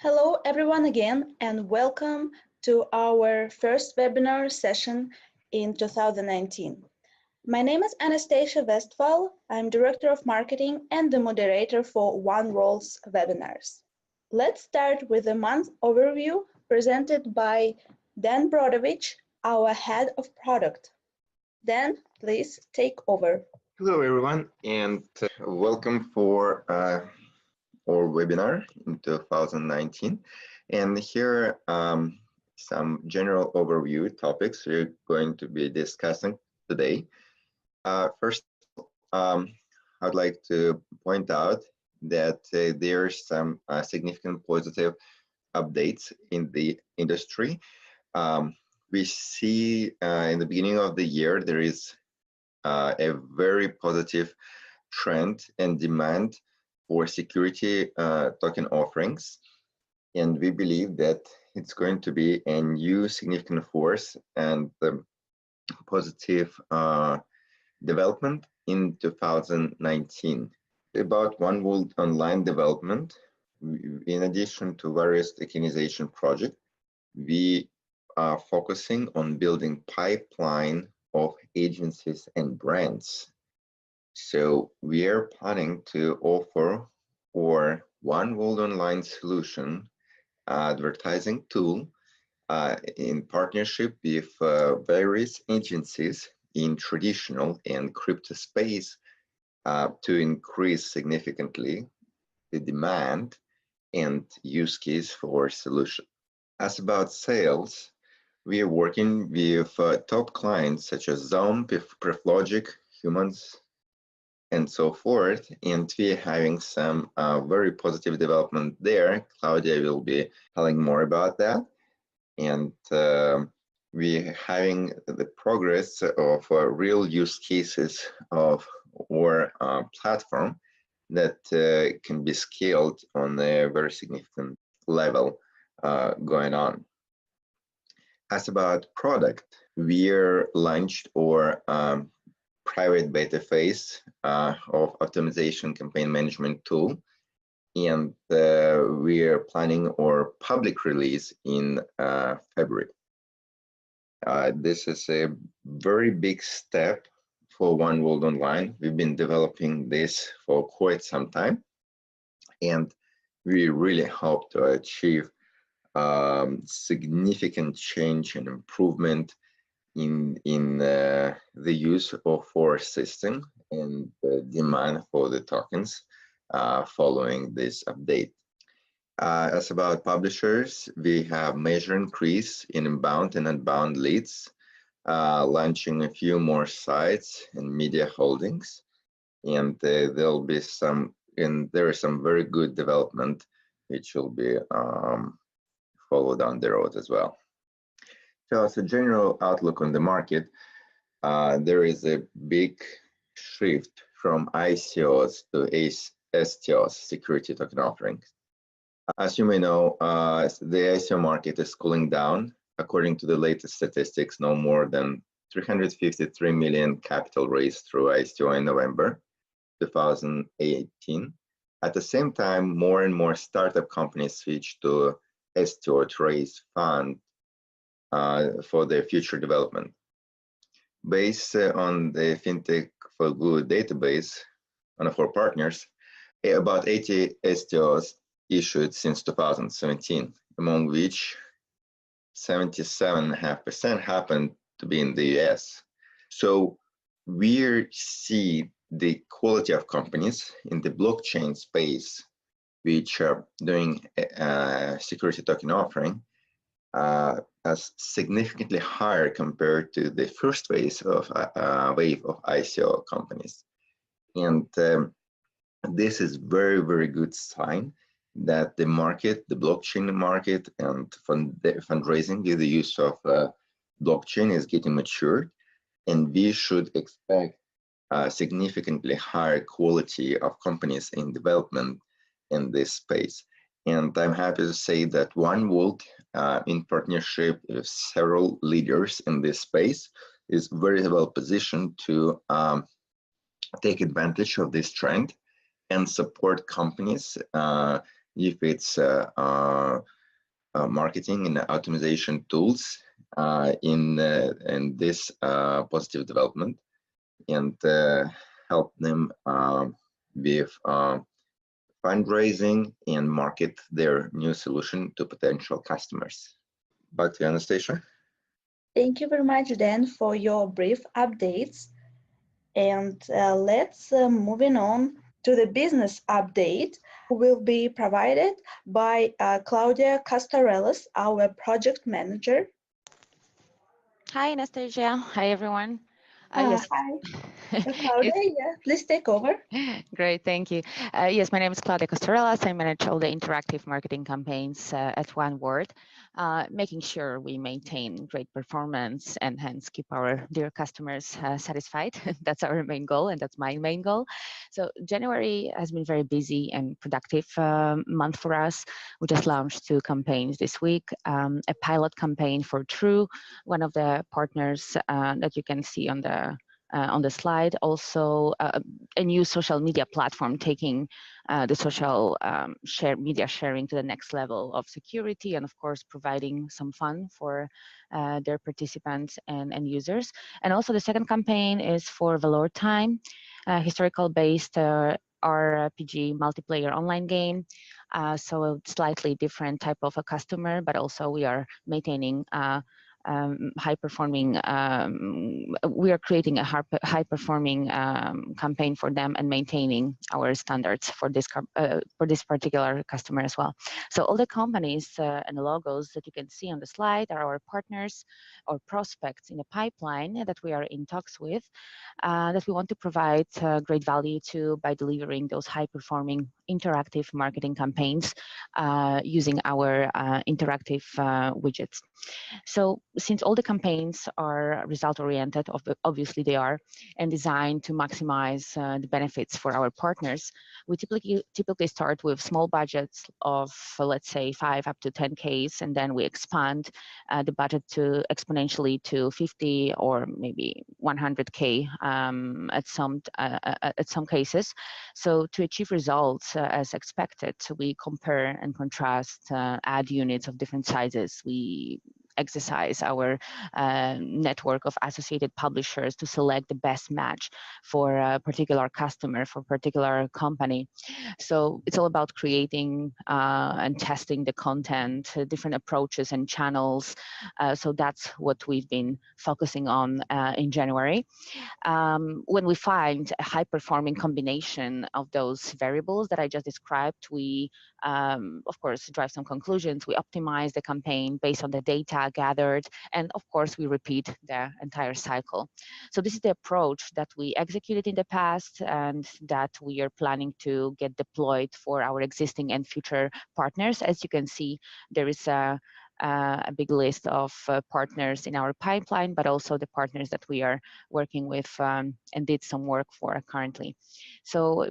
Hello everyone again and welcome to our first webinar session in 2019. My name is Anastasia Westphal. I'm Director of Marketing and the moderator for OneWorld's webinars. Let's start with a month overview presented by Dan Brodovich, our Head of Product. Dan, please take over. Hello everyone and welcome for our webinar in 2019, and here some general overview topics we're going to be discussing today. First, I'd like to point out that there's some significant positive updates in the industry. We see in the beginning of the year there is a very positive trend and demand for security token offerings, and we believe that it's going to be a new significant force and positive development in 2019. About OneWorld online development, in addition to various tokenization projects, we are focusing on building pipeline of agencies and brands. So we are planning to offer our OneWorld online solution advertising tool in partnership with various agencies in traditional and crypto space to increase significantly the demand and use case for our solution. As about sales, we are working with top clients such as Zone, PrefLogic, Humans, and so forth, and we're having some very positive development there. Claudia will be telling more about that, and we're having the progress of real use cases of our platform that can be scaled on a very significant level going on. As about product, we're launched our private beta phase of optimization campaign management tool, and we are planning our public release in February. This is a very big step for OneWorld Online. We've been developing this for quite some time, and we really hope to achieve significant change and improvement in the use of our system and the demand for the tokens following this update. As about publishers, we have major increase in inbound and outbound leads, launching a few more sites and media holdings, and there'll be some, and there is some very good development which will be followed down the road as well. So as a general outlook on the market, there is a big shift from ICOs to STOs, security token offerings. As you may know, the ICO market is cooling down. According to the latest statistics, no more than 353 million capital raised through ICO in November 2018. At the same time, more and more startup companies switch to STO to raise funds for their future development. Based on the FinTech for Good database, one of our partners, about 80 STOs issued since 2017, among which 77.5% happened to be in the US. So we see the quality of companies in the blockchain space which are doing security token offering as significantly higher compared to the first wave of ICO companies. And this is very, very good sign that the market, the blockchain market and fundraising with the use of blockchain is getting matured, and we should expect significantly higher quality of companies in development in this space. And I'm happy to say that OneWorld, in partnership with several leaders in this space, is very well positioned to take advantage of this trend and support companies if it's marketing and optimization tools in this positive development, and help them with fundraising and market their new solution to potential customers. Back to you, Anastasia. Thank you very much, Dan, for your brief updates. And let's moving on to the business update, will be provided by Claudia Castarellas, our project manager. Hi, Anastasia. Hi, everyone. Yes. Hi, Claudia. Yeah, please take over. Great, thank you. Yes, my name is Claudia Costarellas. I manage all the interactive marketing campaigns at OneWorld, making sure we maintain great performance and hence keep our dear customers satisfied. That's our main goal, and that's my main goal. So January has been very busy and productive month for us. We just launched 2 campaigns this week, a pilot campaign for True, one of the partners that you can see on the slide. Also, a new social media platform taking the social media sharing to the next level of security, and of course providing some fun for their participants and users. And also the second campaign is for Valor Time, historical based RPG multiplayer online game. So a slightly different type of a customer, but also we are maintaining high performing, we are creating a high performing campaign for them and maintaining our standards for this particular customer as well. So all the companies and the logos that you can see on the slide are our partners or prospects in the pipeline that we are in talks with, that we want to provide great value to by delivering those high performing interactive marketing campaigns using our interactive widgets. So since all the campaigns are result-oriented, obviously they are, and designed to maximize the benefits for our partners, we typically start with small budgets of, let's say, 5 up to 10Ks, and then we expand the budget to exponentially to 50 or maybe 100K at some cases. So to achieve results as expected, we compare and contrast ad units of different sizes. We exercise our network of associated publishers to select the best match for a particular customer, for a particular company. So it's all about creating and testing the content, different approaches and channels. So that's what we've been focusing on in January. When we find a high-performing combination of those variables that I just described, we, of course, drive some conclusions. We optimize the campaign based on the data gathered, and of course, we repeat the entire cycle. So this is the approach that we executed in the past and that we are planning to get deployed for our existing and future partners. As you can see, there is a big list of partners in our pipeline, but also the partners that we are working with and did some work for currently. So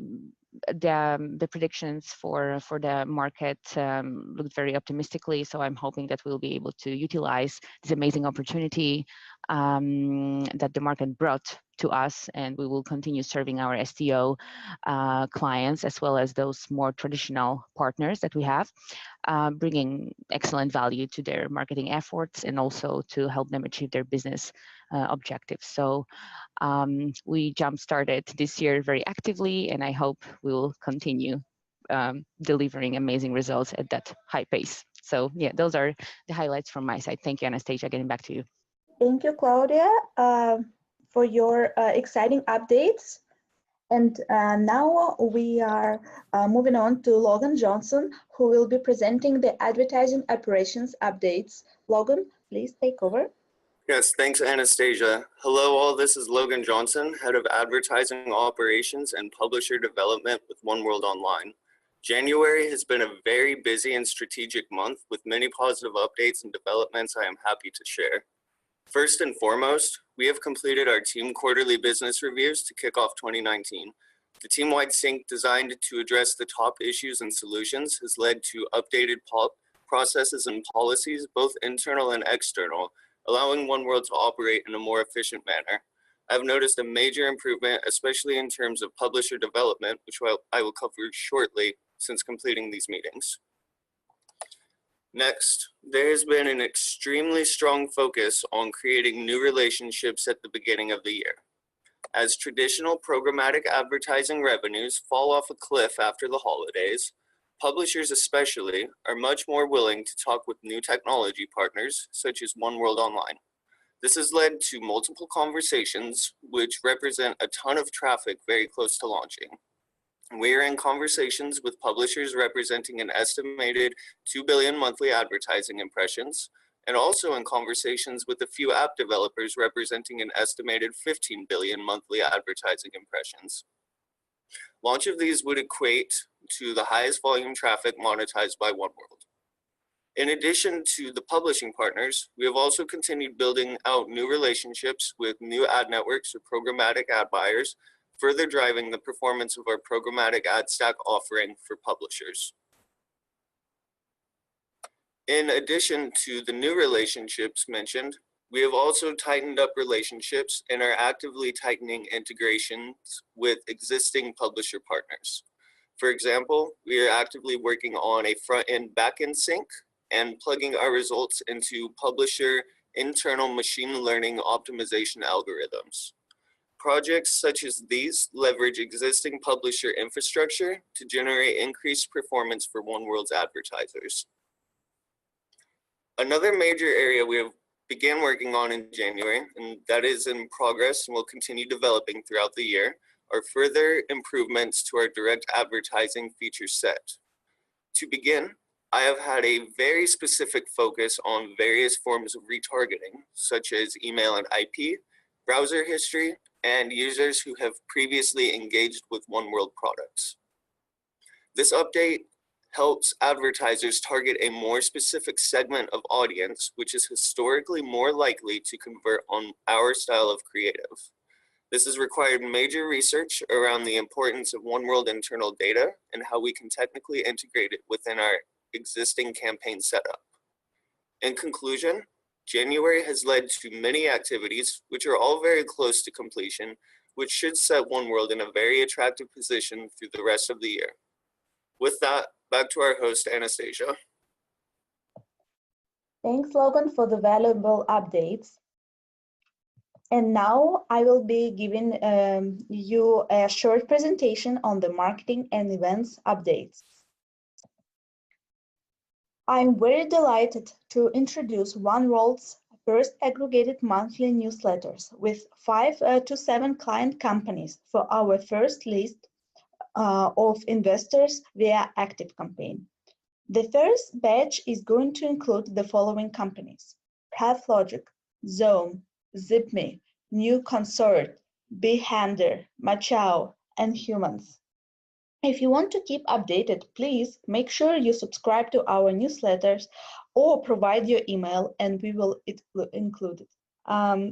the predictions for the market look very optimistically. So I'm hoping that we'll be able to utilize this amazing opportunity that the market brought to us, and we will continue serving our STO clients as well as those more traditional partners that we have, bringing excellent value to their marketing efforts and also to help them achieve their business objectives. So we jump-started this year very actively, and I hope we will continue delivering amazing results at that high pace. So yeah, those are the highlights from my side. Thank you, Anastasia. Getting back to you. Thank you, Claudia, for your exciting updates. And now we are moving on to Logan Johnson, who will be presenting the advertising operations updates. Logan, please take over. Yes, thanks, Anastasia. Hello, all. This is Logan Johnson, Head of Advertising Operations and Publisher Development with OneWorld Online. January has been a very busy and strategic month with many positive updates and developments I am happy to share. First and foremost, we have completed our team quarterly business reviews to kick off 2019. The team-wide sync designed to address the top issues and solutions has led to updated processes and policies, both internal and external, allowing OneWorld to operate in a more efficient manner. I've noticed a major improvement, especially in terms of publisher development, which I will cover shortly, since completing these meetings. Next, there has been an extremely strong focus on creating new relationships at the beginning of the year. As traditional programmatic advertising revenues fall off a cliff after the holidays, publishers especially are much more willing to talk with new technology partners such as OneWorld Online. This has led to multiple conversations which represent a ton of traffic very close to launching. We are in conversations with publishers representing an estimated 2 billion monthly advertising impressions, and also in conversations with a few app developers representing an estimated 15 billion monthly advertising impressions. Launch of these would equate to the highest volume traffic monetized by OneWorld. In addition to the publishing partners, we have also continued building out new relationships with new ad networks or programmatic ad buyers, further driving the performance of our programmatic ad stack offering for publishers. In addition to the new relationships mentioned, we have also tightened up relationships and are actively tightening integrations with existing publisher partners. For example, we are actively working on a front-end back-end sync and plugging our results into publisher internal machine learning optimization algorithms. Projects such as these leverage existing publisher infrastructure to generate increased performance for OneWorld's advertisers. Another major area we have began working on in January, and that is in progress and will continue developing throughout the year, are further improvements to our direct advertising feature set. To begin, I have had a very specific focus on various forms of retargeting, such as email and IP, browser history, and users who have previously engaged with OneWorld products. This update helps advertisers target a more specific segment of audience, which is historically more likely to convert on our style of creative. This has required major research around the importance of OneWorld internal data and how we can technically integrate it within our existing campaign setup. In conclusion, January has led to many activities, which are all very close to completion, which should set OneWorld in a very attractive position through the rest of the year. With that, back to our host, Anastasia. Thanks, Logan, for the valuable updates. And now I will be giving you a short presentation on the marketing and events updates. I'm very delighted to introduce OneWorld's first aggregated monthly newsletters with 5 to 7 client companies for our first list of investors via active campaign. The first batch is going to include the following companies: PathLogic, Zone, ZipMe, New Consort, Behander, Machao, and Humans. If you want to keep updated, please make sure you subscribe to our newsletters or provide your email and we will include it.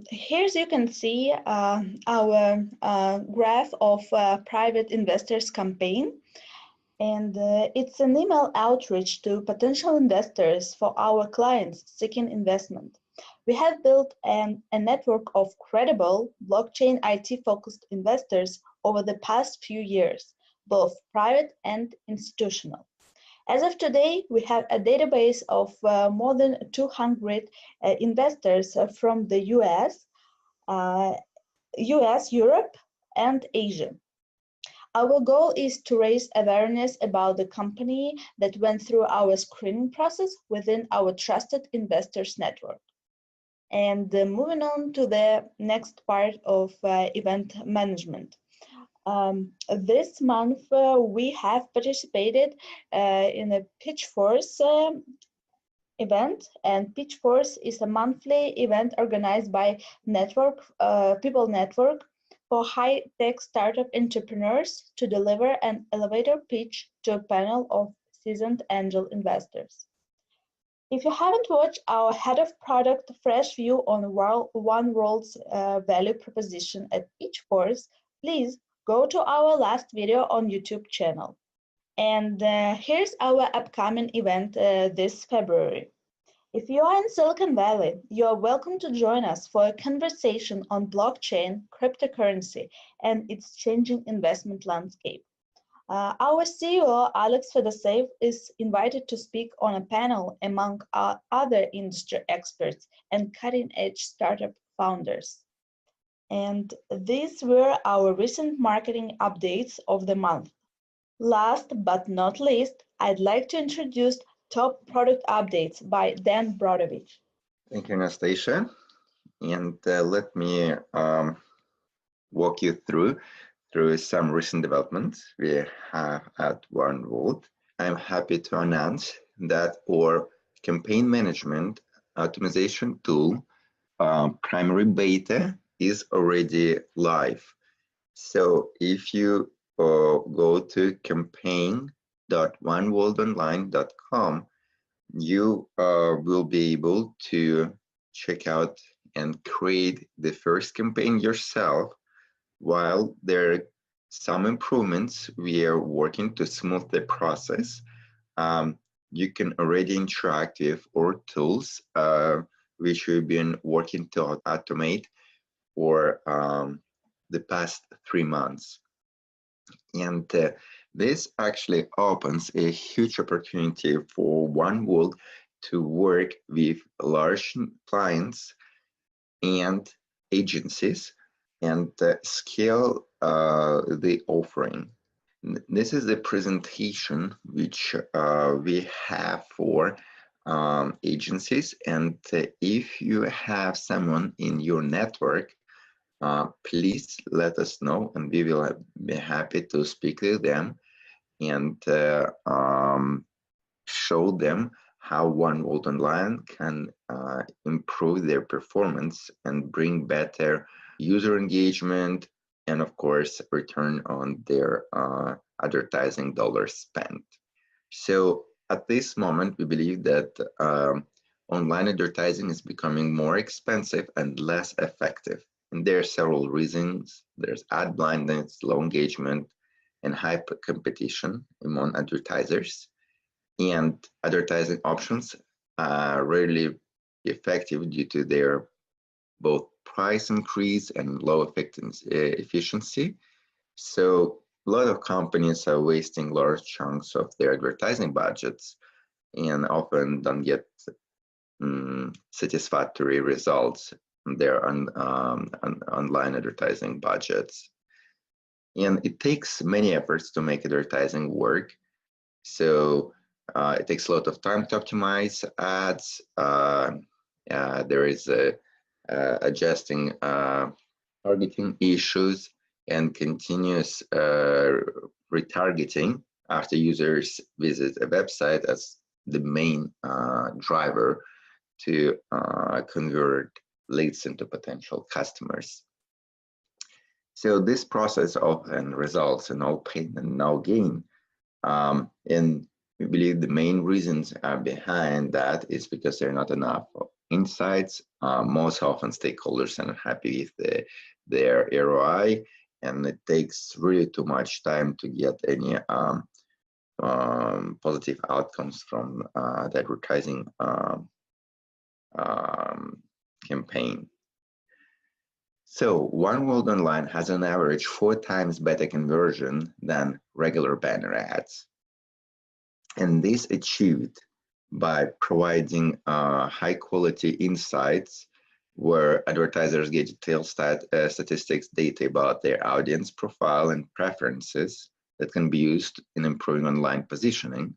Here you can see our graph of private investors campaign. And it's an email outreach to potential investors for our clients seeking investment. We have built a network of credible blockchain IT-focused investors over the past few years, both private and institutional. As of today, we have a database of more than 200 investors from the US, Europe, and Asia. Our goal is to raise awareness about the company that went through our screening process within our trusted investors network. And moving on to the next part of event management. This month, we have participated in a Pitchforce event, and Pitchforce is a monthly event organized by People Network for high-tech startup entrepreneurs to deliver an elevator pitch to a panel of seasoned angel investors. If you haven't watched our Head of Product Fresh View on OneWorld's value proposition at Pitchforce, please go to our last video on YouTube channel. And here's our upcoming event this February. If you are in Silicon Valley, you are welcome to join us for a conversation on blockchain, cryptocurrency, and its changing investment landscape. Our CEO, Alex Fedoseev, is invited to speak on a panel among other industry experts and cutting-edge startup founders. And these were our recent marketing updates of the month. Last but not least, I'd like to introduce top product updates by Dan Brodovich. Thank you, Anastasia. And let me walk you through some recent developments we have at OneWorld. I'm happy to announce that our campaign management optimization tool primary beta is already live. So if you go to campaign.oneworldonline.com, you will be able to check out and create the first campaign yourself. While there are some improvements, we are working to smooth the process. You can already interact with our tools, which we've been working to automate for the past 3 months. And this actually opens a huge opportunity for OneWorld to work with large clients and agencies and scale the offering. This is the presentation which we have for agencies, and if you have someone in your network, please let us know, and we will be happy to speak with them and show them how OneWorld Online can improve their performance and bring better user engagement and, of course, return on their advertising dollars spent. So at this moment, we believe that online advertising is becoming more expensive and less effective. And there are several reasons. There's ad blindness, low engagement, and high competition among advertisers. And advertising options are rarely effective due to their both price increase and low efficiency. So a lot of companies are wasting large chunks of their advertising budgets and often don't get satisfactory results in their online advertising budgets. And it takes many efforts to make advertising work. So it takes a lot of time to optimize ads. There is adjusting targeting issues and continuous retargeting after users visit a website as the main driver to convert leads into potential customers. So this process often results in no pain and no gain. And we believe the main reasons behind that is because there are not enough insights. Most often stakeholders are not happy with their ROI, and it takes really too much time to get any positive outcomes from the advertising campaign. So OneWorld Online has on average 4 times better conversion than regular banner ads. And this achieved by providing high quality insights where advertisers get detailed statistics data about their audience profile and preferences that can be used in improving online positioning.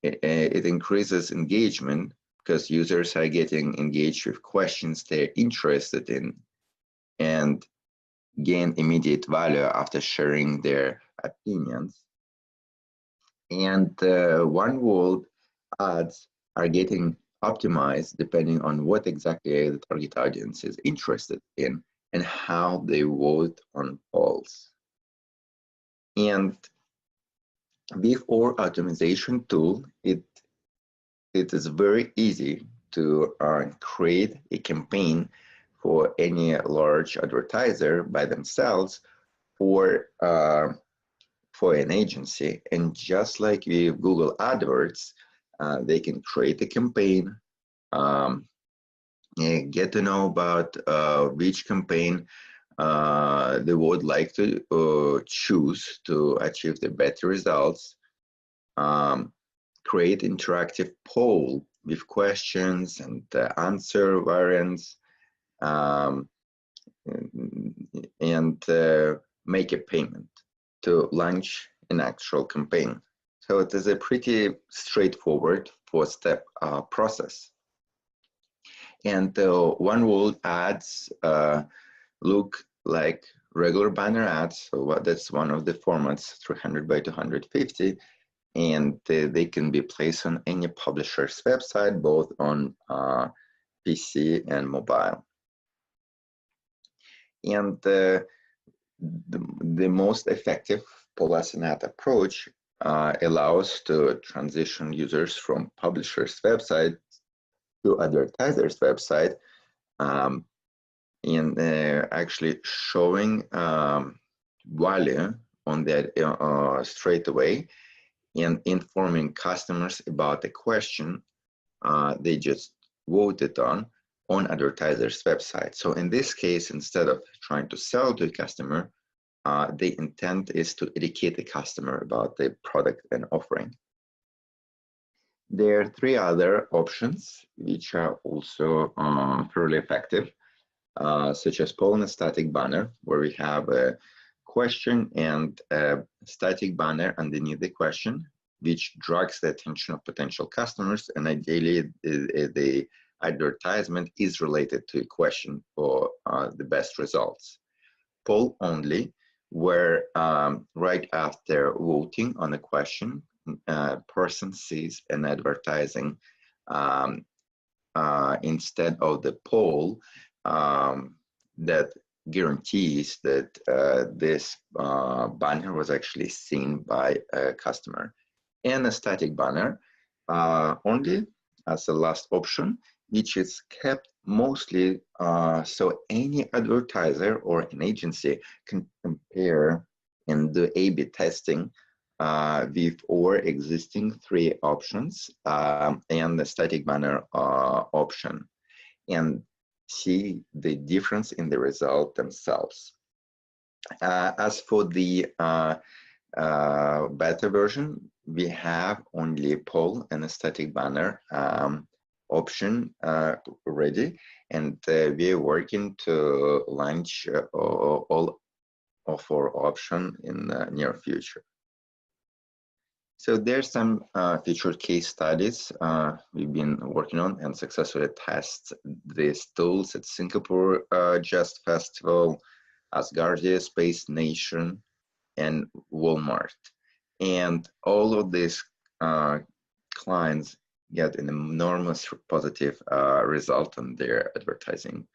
It increases engagement because users are getting engaged with questions they're interested in and gain immediate value after sharing their opinions. And OneWorld ads are getting optimized depending on what exactly the target audience is interested in and how they vote on polls. And with our optimization tool, it is very easy to create a campaign for any large advertiser by themselves or for an agency. And just like with Google AdWords, they can create a campaign, get to know about which campaign they would like to choose to achieve the better results, create interactive poll with questions and answer variants, and make a payment to launch an actual campaign. So it is a pretty straightforward four-step process. And OneWorld ads look like regular banner ads. So that's one of the formats, 300 by 250. And they can be placed on any publisher's website, both on PC and mobile. And the most effective policy ad approach allows to transition users from publisher's website to advertiser's website, and actually showing value on that straight away, and informing customers about the question they just voted on advertiser's website. So in this case, instead of trying to sell to a customer, the intent is to educate the customer about the product and offering. There are three other options which are also fairly effective, such as poll and a static banner, where we have a question and a static banner underneath the question, which draws the attention of potential customers, and ideally the advertisement is related to a question for the best results. Poll only, where right after voting on a question, person sees an advertising instead of the poll that guarantees that this banner was actually seen by a customer. And a static banner only as a last option, which is kept mostly so any advertiser or an agency can compare and do A/B testing with our existing three options and the static banner option, and see the difference in the result themselves. As for the beta version, we have only poll and a static banner option ready, and we are working to launch all of our options in the near future. So there's some featured case studies we've been working on and successfully test these tools at Singapore Just Festival, Asgardia, Space Nation, and Walmart. And all of these clients get an enormous positive result on their advertising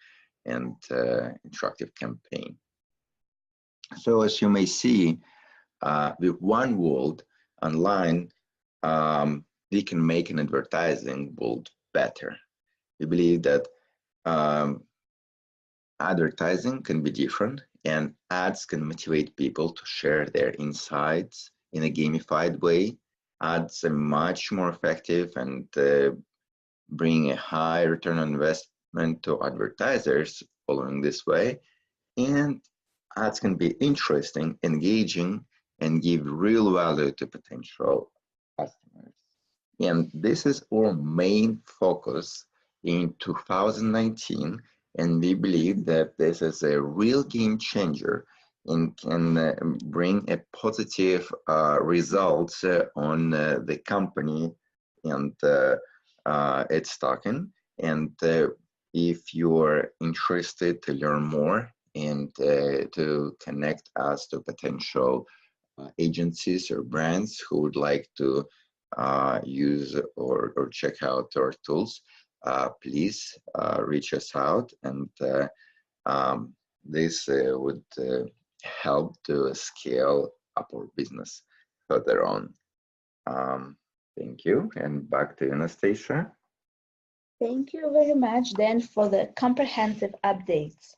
and interactive campaign. So as you may see, with OneWorld online, we can make an advertising world better. We believe that advertising can be different, and ads can motivate people to share their insights in a gamified way. Ads are much more effective and bring a high return on investment to advertisers following this way. And ads can be interesting, engaging, and give real value to potential customers. And this is our main focus in 2019. And we believe that this is a real game changer and can bring a positive results on the company and its token. And if you're interested to learn more and to connect us to potential agencies or brands who would like to use or check out our tools, please reach us out, and this would help to scale up our business further on. Thank you, and back to Anastasia. Thank you very much, Dan, for the comprehensive updates.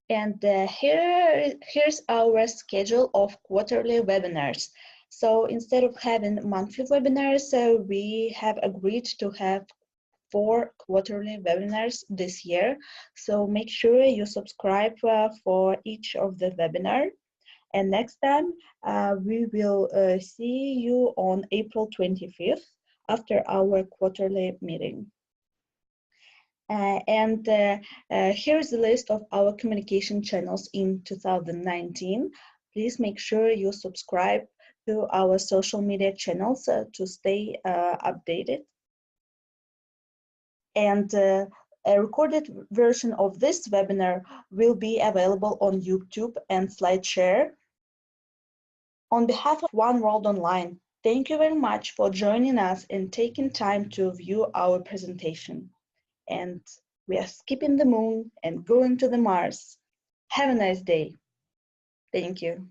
And here's our schedule of quarterly webinars. So instead of having monthly webinars, we have agreed to have 4 quarterly webinars this year. So make sure you subscribe for each of the webinar. And next time, we will see you on April 25th after our quarterly meeting. Here's the list of our communication channels in 2019. Please make sure you subscribe to our social media channels to stay updated. And a recorded version of this webinar will be available on YouTube and SlideShare. On behalf of OneWorld Online, thank you very much for joining us and taking time to view our presentation. And we are skipping the moon and going to the Mars. Have a nice day. Thank you.